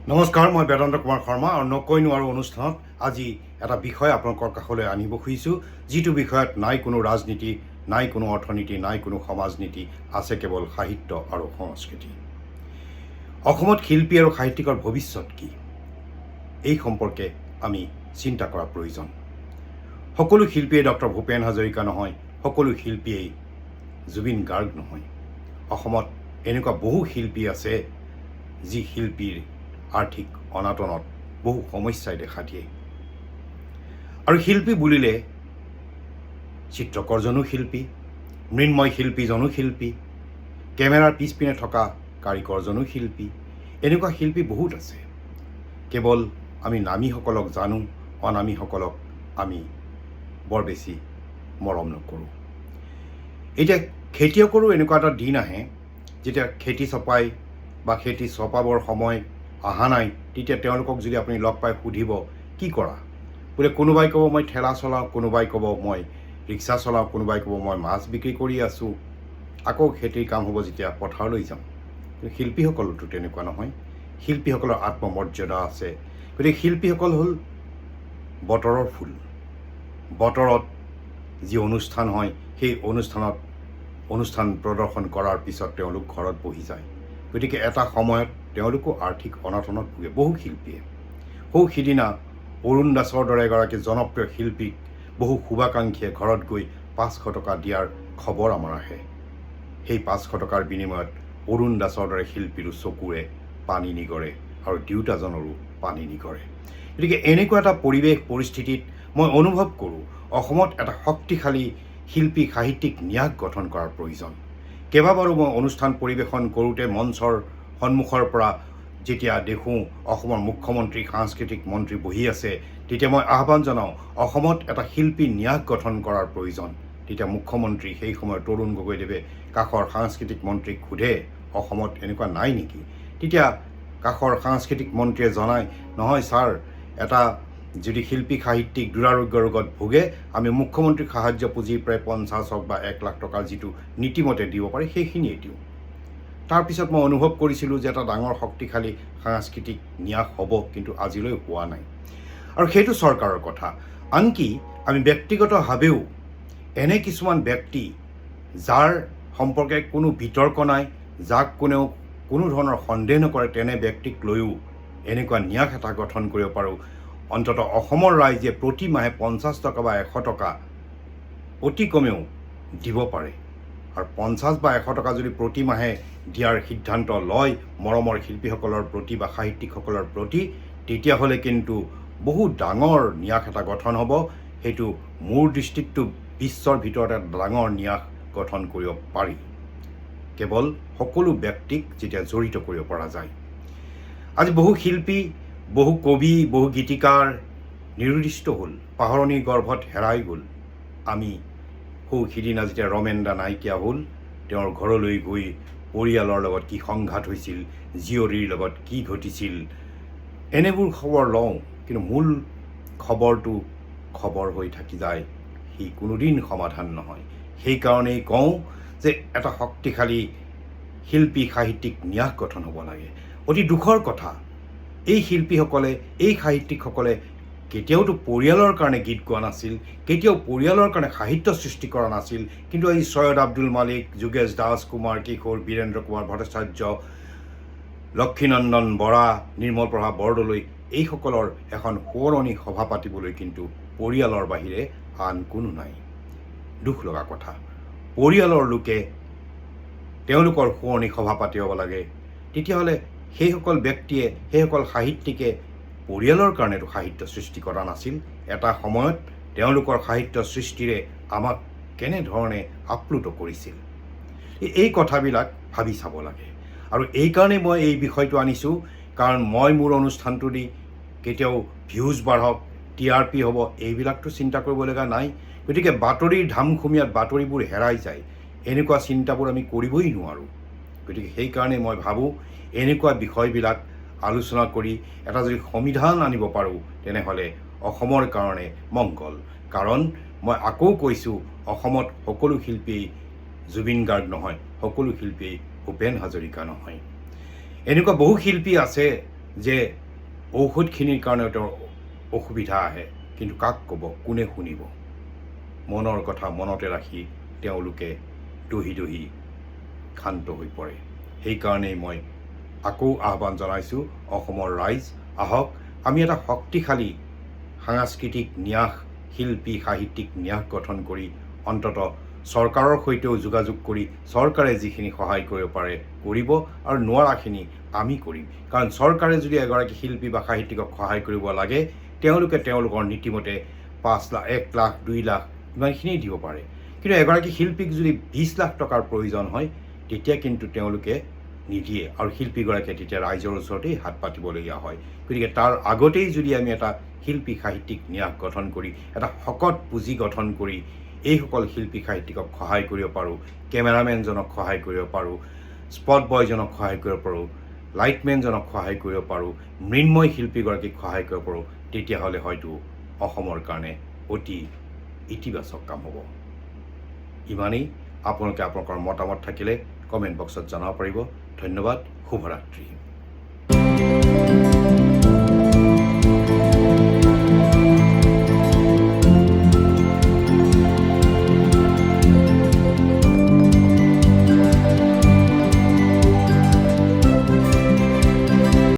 নমস্কাৰ, মই বেদান্ত কুমাৰ শৰ্মা আৰু নকৈ নোৱাৰো অনুষ্ঠানত আজি এটা বিষয় আপোনালোকৰ কাষলৈ আনিব খুজিছোঁ, যিটো বিষয়ত নাই কোনো ৰাজনীতি, নাই কোনো অৰ্থনীতি, নাই কোনো সমাজনীতি, আছে কেৱল সাহিত্য আৰু সংস্কৃতি। অসমত শিল্পী আৰু সাহিত্যিকৰ ভৱিষ্যত কি, এই সম্পৰ্কে আমি চিন্তা কৰা প্ৰয়োজন। সকলো শিল্পীয়ে ডক্টৰ ভূপেন হাজৰিকা নহয়, সকলো শিল্পীয়েই জুবিন গাৰ্গ নহয়। অসমত এনেকুৱা বহু শিল্পী আছে যি শিল্পীৰ আৰ্থিক অনাটনত বহু সমস্যাই দেখা দিয়ে। আৰু শিল্পী বুলিলে চিত্ৰকৰজনো শিল্পী, মৃন্ময় শিল্পীজনো শিল্পী, কেমেৰাৰ পিছপিনে থকা কাৰিকৰজনো শিল্পী। এনেকুৱা শিল্পী বহুত আছে। কেৱল আমি নামীসকলক জানো, অনামীসকলক আমি বৰ বেছি মৰম নকৰোঁ। এতিয়া খেতিয়কৰো এনেকুৱা এটা দিন আহে যেতিয়া খেতি চপাই বা খেতি চপাবৰ সময় অহা নাই, তেতিয়া তেওঁলোকক যদি আপুনি লগ পাই সুধিব কি কৰা, বোলে কোনোবাই ক'ব মই ঠেলা চলাওঁ, কোনোবাই ক'ব মই ৰিক্সা চলাওঁ, কোনোবাই ক'ব মই মাছ বিক্ৰী কৰি আছোঁ। আকৌ খেতিৰ কাম হ'ব যেতিয়া পথাৰলৈ যাম। কিন্তু শিল্পীসকলতো তেনেকুৱা নহয়। শিল্পীসকলৰ আত্মমৰ্যাদা আছে। গতিকে শিল্পীসকল হ'ল বতৰৰ ফুল। বতৰত যি অনুষ্ঠান হয়, সেই অনুষ্ঠান প্ৰদৰ্শন কৰাৰ পিছত তেওঁলোক ঘৰত বহি যায়। গতিকে এটা সময়ত তেওঁলোকো আৰ্থিক অনাটনত ভোগে বহু শিল্পীয়ে। সিদিনা অৰুণ দাসৰ দৰে এগৰাকী জনপ্ৰিয় শিল্পীক বহু শুভাকাংক্ষীয়ে ঘৰত গৈ 500 টকা দিয়াৰ খবৰ আমাৰ আহে। সেই 500 টকাৰ বিনিময়ত অৰুণ দাসৰ দৰে শিল্পীৰো চকুৰে পানী নিগৰে আৰু দেউতাজনৰো পানী নিগৰে। গতিকে এনেকুৱা এটা পৰিস্থিতিত মই অনুভৱ কৰোঁ অসমত এটা শক্তিশালী শিল্পী সাহিত্যিক ন্যাস গঠন কৰাৰ প্ৰয়োজন। কেইবাবাৰো মই অনুষ্ঠান পৰিৱেশন কৰোঁতে মঞ্চৰ সন্মুখৰ পৰা যেতিয়া দেখোঁ অসমৰ মুখ্যমন্ত্ৰী, সাংস্কৃতিক মন্ত্ৰী বহি আছে, তেতিয়া মই আহ্বান জনাওঁ অসমত এটা শিল্পী ন্যাস গঠন কৰাৰ প্ৰয়োজন। তেতিয়া মুখ্যমন্ত্ৰী সেই সময়ত তৰুণ গগৈদেৱে কাষৰ সাংস্কৃতিক মন্ত্ৰীক সোধে অসমত এনেকুৱা নাই নেকি? তেতিয়া কাষৰ সাংস্কৃতিক মন্ত্ৰীয়ে জনায়, নহয় ছাৰ, এটা যদি শিল্পী সাহিত্যিক দুৰাৰোগ্য ৰোগত ভোগে, আমি মুখ্যমন্ত্ৰীক সাহায্য পুঁজিৰ প্ৰায় 50 বা 1 লাখ টকা যিটো নীতিমতে দিব পাৰে সেইখিনিয়ে দিওঁ। তাৰপিছত মই অনুভৱ কৰিছিলোঁ যে এটা ডাঙৰ শক্তিশালী সাংস্কৃতিক ন্যাস হ'ব, কিন্তু আজিলৈ হোৱা নাই। আৰু সেইটো চৰকাৰৰ কথা। আনকি আমি ব্যক্তিগতভাৱেও এনে কিছুমান ব্যক্তি যাৰ সম্পৰ্কে কোনো বিতৰ্ক নাই, যাক কোনেও কোনো ধৰণৰ সন্দেহ নকৰে, তেনে ব্যক্তিক লৈও এনেকুৱা ন্যাস এটা গঠন কৰিব পাৰোঁ। অন্ততঃ অসমৰ ৰাইজে প্ৰতি মাহে 50 টকা বা 100 টকা অতি কমেও দিব পাৰে। আৰু 50 বা 100 টকা যদি প্ৰতি মাহে দিয়াৰ সিদ্ধান্ত লয় মৰমৰ শিল্পীসকলৰ প্ৰতি বা সাহিত্যিকসকলৰ প্ৰতি, তেতিয়াহ'লে কিন্তু বহু ডাঙৰ ন্যাস এটা গঠন হ'ব। সেইটো মোৰ দৃষ্টিতটো বিশ্বৰ ভিতৰত এটা ডাঙৰ ন্যাস গঠন কৰিব পাৰি, কেৱল সকলো ব্যক্তিক যেতিয়া জড়িত কৰিব পৰা যায়। আজি বহু শিল্পী, বহু কবি, বহু গীতিকাৰ নিৰুদ্দিষ্ট হ'ল, পাহৰণিৰ গৰ্ভত হেৰাই গ'ল। আমি সিদিনা যেতিয়া ৰমেন দা নাইকিয়া হ'ল, তেওঁৰ ঘৰলৈ গৈ পৰিয়ালৰ লগত কি সংঘাত হৈছিল, জীয়ৰীৰ লগত কি ঘটিছিল, এনেবোৰ খবৰ লওঁ। কিন্তু মূল খবৰটো খবৰ হৈ থাকি যায়, সি কোনোদিন সমাধান নহয়। সেইকাৰণেই কওঁ যে এটা শক্তিশালী শিল্পী সাহিত্যিক ন্যাস গঠন হ'ব লাগে। অতি দুখৰ কথা, এই শিল্পীসকলে, এই সাহিত্যিকসকলে কেতিয়াওতো পৰিয়ালৰ কাৰণে গীত গোৱা নাছিল, কেতিয়াও পৰিয়ালৰ কাৰণে সাহিত্য সৃষ্টি কৰা নাছিল। কিন্তু এই সৈয়দ আব্দুল মালিক, যোগেশ দাস, কুমাৰ কিশোৰ, বীৰেন্দ্ৰ কুমাৰ ভট্টাচাৰ্য, লক্ষীনন্দন বৰা, নিৰ্মল প্ৰভা বৰদলৈ, এইসকলৰ এখন সোঁৱৰণি সভা পাতিবলৈ কিন্তু পৰিয়ালৰ বাহিৰে আন কোনো নাই। দুখ লগা কথা। পৰিয়ালৰ লোকে তেওঁলোকৰ সোঁৱৰণি সভা পাতিব লাগে। তেতিয়াহ'লে সেইসকল ব্যক্তিয়ে, সেইসকল সাহিত্যিকে পৰিয়ালৰ কাৰণেতো সাহিত্য সৃষ্টি কৰা নাছিল। এটা সময়ত তেওঁলোকৰ সাহিত্য সৃষ্টিৰে আমাক কেনেধৰণে আপ্লুত কৰিছিল, এই কথাবিলাক ভাবি চাব লাগে। আৰু এইকাৰণেই মই এই বিষয়টো আনিছোঁ, কাৰণ মই মোৰ অনুষ্ঠানটো দি কেতিয়াও ভিউজ বাঢ়ক, TRP হ'ব, এইবিলাকতো চিন্তা কৰিবলগা নাই। গতিকে বাতৰিৰ ধামখুমীয়াত বাতৰিবোৰ হেৰাই যায়, এনেকুৱা চিন্তাবোৰ আমি কৰিবই নোৱাৰোঁ। গতিকে সেইকাৰণে মই ভাবোঁ এনেকুৱা বিষয়বিলাক আলোচনা কৰি এটা যদি সংবিধান আনিব পাৰোঁ, তেনেহ'লে অসমৰ কাৰণে মংগল। কাৰণ মই আকৌ কৈছোঁ, অসমত সকলো শিল্পী জুবিন গাৰ্গ নহয়, সকলো শিল্পী ভূপেন হাজৰিকা নহয়। এনেকুৱা বহু শিল্পী আছে যে ঔষধখিনিৰ কাৰণে তেওঁৰ অসুবিধা আহে, কিন্তু কাক ক'ব, কোনে শুনিব? মনৰ কথা মনতে ৰাখি তেওঁলোকে দহি দহি ক্ষান্ত হৈ পৰে। সেইকাৰণেই মই আকৌ আহ্বান জনাইছোঁ অসমৰ ৰাইজ, আহক আমি এটা শক্তিশালী সাংস্কৃতিক ন্যাস, শিল্পী সাহিত্যিক ন্যাস গঠন কৰি অন্ততঃ চৰকাৰৰ সৈতেও যোগাযোগ কৰি চৰকাৰে যিখিনি সহায় কৰিব পাৰে কৰিব, আৰু নোৱাৰাখিনি আমি কৰিম। কাৰণ চৰকাৰে যদি এগৰাকী শিল্পী বা সাহিত্যিকক সহায় কৰিব লাগে, তেওঁলোকে তেওঁলোকৰ নীতিমতে 5 লাখ, 1 লাখ, 2 লাখ ইমানখিনি দিব পাৰে। কিন্তু এগৰাকী শিল্পীক যদি 20 লাখ টকাৰ প্ৰয়োজন হয়, তেতিয়া কিন্তু তেওঁলোকে নিদিয়ে, আৰু শিল্পীগৰাকীয়ে তেতিয়া ৰাইজৰ ওচৰতেই হাত পাতিবলগীয়া হয়। গতিকে তাৰ আগতেই যদি আমি এটা শিল্পী সাহিত্যিক ন্যাস গঠন কৰি এটা শকত পুঁজি গঠন কৰি এইসকল শিল্পী সাহিত্যিকক সহায় কৰিব পাৰোঁ, কেমেৰামেনজনক সহায় কৰিব পাৰোঁ, স্পট বয়জনক সহায় কৰিব পাৰোঁ, লাইটমেনজনক সহায় কৰিব পাৰোঁ, মৃন্ময় শিল্পীগৰাকীক সহায় কৰিব পাৰোঁ, তেতিয়াহ'লে হয়তো অসমৰ কাৰণে অতি ইতিবাচক কাম হ'ব। ইমানেই। আপোনালোকে আপোনালোকৰ মতামত থাকিলে কমেণ্ট বক্সত জনাব পাৰিব। ধন্যবাদ। শুভৰাত্ৰি।